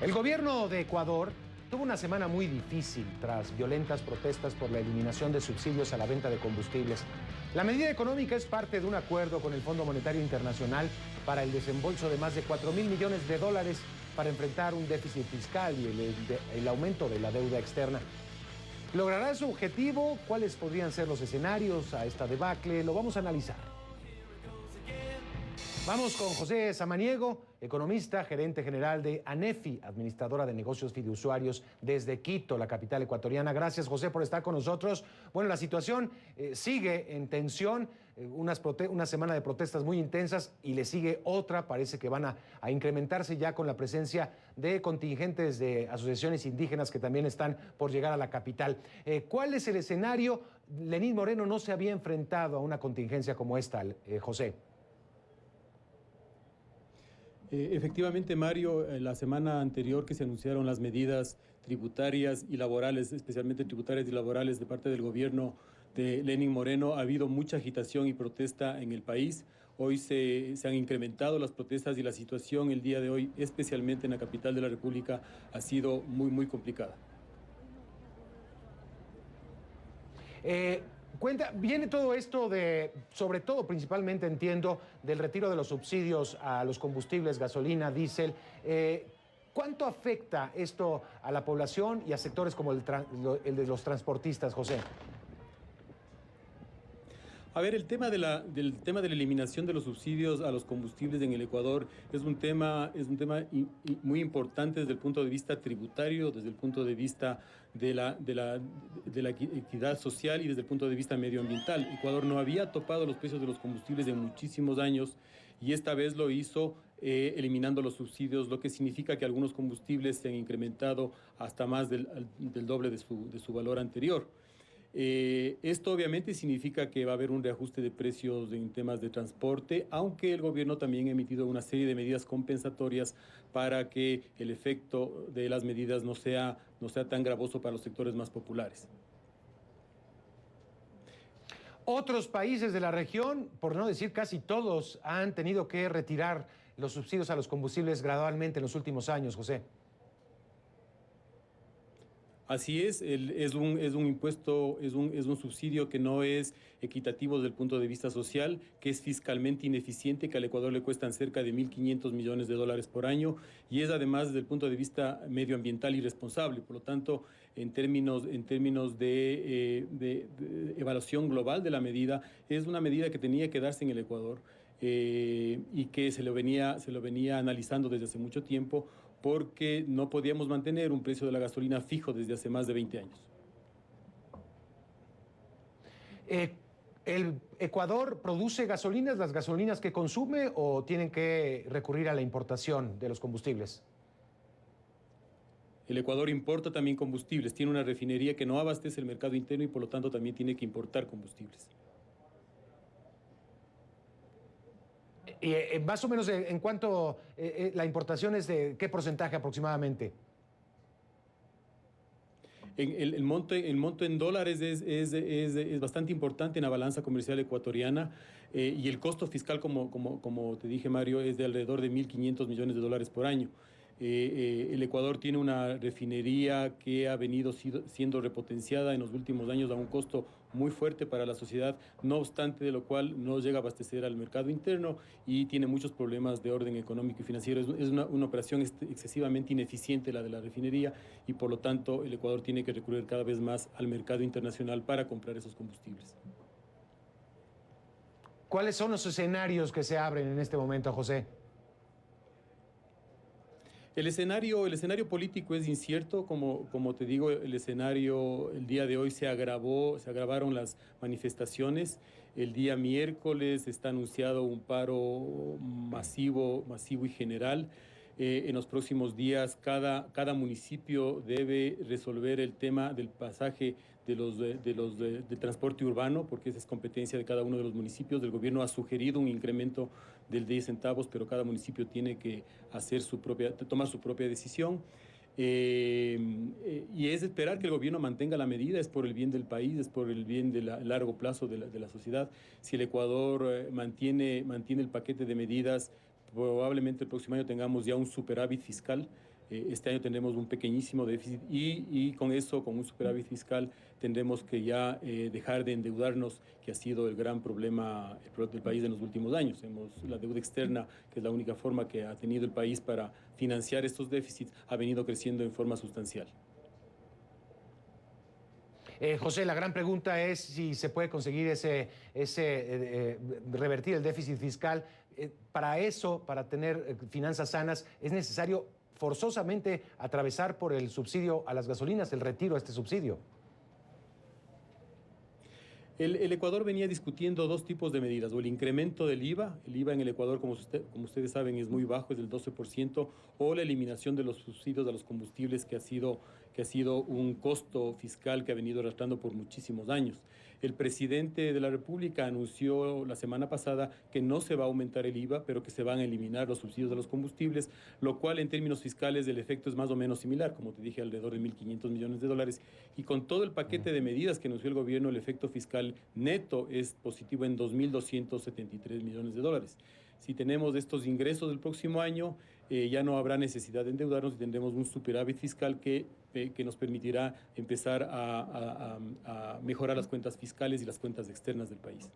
El gobierno de Ecuador tuvo una semana muy difícil tras violentas protestas por la eliminación de subsidios a la venta de combustibles. La medida económica es parte de un acuerdo con el Fondo Monetario Internacional para el desembolso de más de 4.000 millones de dólares para enfrentar un déficit fiscal y el aumento de la deuda externa. ¿Logrará su objetivo? ¿Cuáles podrían ser los escenarios a esta debacle? Lo vamos a analizar. Vamos con José Samaniego, economista, gerente general de ANEFI, administradora de negocios fiduciarios desde Quito, la capital ecuatoriana. Gracias, José, por estar con nosotros. Bueno, la situación sigue en tensión, una semana de protestas muy intensas y le sigue otra, parece que van a incrementarse ya con la presencia de contingentes de asociaciones indígenas que también están por llegar a la capital. ¿Cuál es el escenario? Lenín Moreno no se había enfrentado a una contingencia como esta, José. Efectivamente, Mario, la semana anterior que se anunciaron las medidas tributarias y laborales, especialmente tributarias y laborales de parte del gobierno de Lenín Moreno, ha habido mucha agitación y protesta en el país. Hoy se han incrementado las protestas y la situación el día de hoy, especialmente en la capital de la República, ha sido muy complicada. Viene todo esto sobre todo, principalmente entiendo, del retiro de los subsidios a los combustibles, gasolina, diésel. ¿Cuánto afecta esto a la población y a sectores como el de los transportistas, José? A ver, el tema de la eliminación de los subsidios a los combustibles en el Ecuador es un tema muy importante desde el punto de vista tributario, desde el punto de vista de la equidad social y desde el punto de vista medioambiental. Ecuador no había topado los precios de los combustibles en muchísimos años y esta vez lo hizo eliminando los subsidios, lo que significa que algunos combustibles se han incrementado hasta más del doble de su valor anterior. Esto obviamente significa que va a haber un reajuste de precios en temas de transporte, aunque el gobierno también ha emitido una serie de medidas compensatorias para que el efecto de las medidas no sea tan gravoso para los sectores más populares. Otros países de la región, por no decir casi todos, han tenido que retirar los subsidios a los combustibles gradualmente en los últimos años, José. Así es un impuesto, es un subsidio que no es equitativo desde el punto de vista social, que es fiscalmente ineficiente, que al Ecuador le cuestan cerca de 1.500 millones de dólares por año y es además desde el punto de vista medioambiental irresponsable. Por lo tanto, en términos de evaluación global de la medida, es una medida que tenía que darse en el Ecuador y que se lo venía analizando desde hace mucho tiempo, porque no podíamos mantener un precio de la gasolina fijo desde hace más de 20 años. ¿El Ecuador produce gasolinas, las gasolinas que consume, o tienen que recurrir a la importación de los combustibles? El Ecuador importa también combustibles, tiene una refinería que no abastece el mercado interno y por lo tanto también tiene que importar combustibles. Y más o menos en cuánto la importación es de qué porcentaje aproximadamente. El monto en dólares es bastante importante en la balanza comercial ecuatoriana y el costo fiscal, como te dije, Mario, es de alrededor de 1.500 millones de dólares por año. El Ecuador tiene una refinería que ha venido siendo repotenciada en los últimos años a un costo muy fuerte para la sociedad, no obstante de lo cual no llega a abastecer al mercado interno y tiene muchos problemas de orden económico y financiero. Es una operación excesivamente ineficiente la de la refinería y por lo tanto el Ecuador tiene que recurrir cada vez más al mercado internacional para comprar esos combustibles. ¿Cuáles son los escenarios que se abren en este momento, José? El escenario político es incierto, como te digo, el día de hoy se agravaron las manifestaciones. El día miércoles está anunciado un paro masivo y general. En los próximos días cada municipio debe resolver el tema del pasaje del transporte urbano, porque esa es competencia de cada uno de los municipios. El gobierno ha sugerido un incremento del 10 centavos, pero cada municipio tiene que tomar su propia decisión. Y es esperar que el gobierno mantenga la medida, es por el bien del país, es por el bien de largo plazo de la sociedad. Si el Ecuador mantiene el paquete de medidas, probablemente el próximo año tengamos ya un superávit fiscal Este año tendremos un pequeñísimo déficit y con eso, con un superávit fiscal, tendremos que ya dejar de endeudarnos, que ha sido el gran problema del país en los últimos años. La deuda externa, que es la única forma que ha tenido el país para financiar estos déficits, ha venido creciendo en forma sustancial. José, la gran pregunta es si se puede conseguir revertir el déficit fiscal. Para eso, para tener finanzas sanas, es necesario forzosamente atravesar por el subsidio a las gasolinas, el retiro de este subsidio. El Ecuador venía discutiendo dos tipos de medidas, o el incremento del IVA. El IVA en el Ecuador, como ustedes saben, es muy bajo, es del 12%, o la eliminación de los subsidios a los combustibles, que ha sido un costo fiscal que ha venido arrastrando por muchísimos años. El presidente de la República anunció la semana pasada que no se va a aumentar el IVA, pero que se van a eliminar los subsidios a los combustibles, lo cual en términos fiscales el efecto es más o menos similar, como te dije, alrededor de 1.500 millones de dólares. Y con todo el paquete de medidas que anunció el gobierno, el efecto fiscal neto es positivo en 2.273 millones de dólares. Si tenemos estos ingresos del próximo año, ya no habrá necesidad de endeudarnos y tendremos un superávit fiscal que nos permitirá empezar a mejorar las cuentas fiscales y las cuentas externas del país.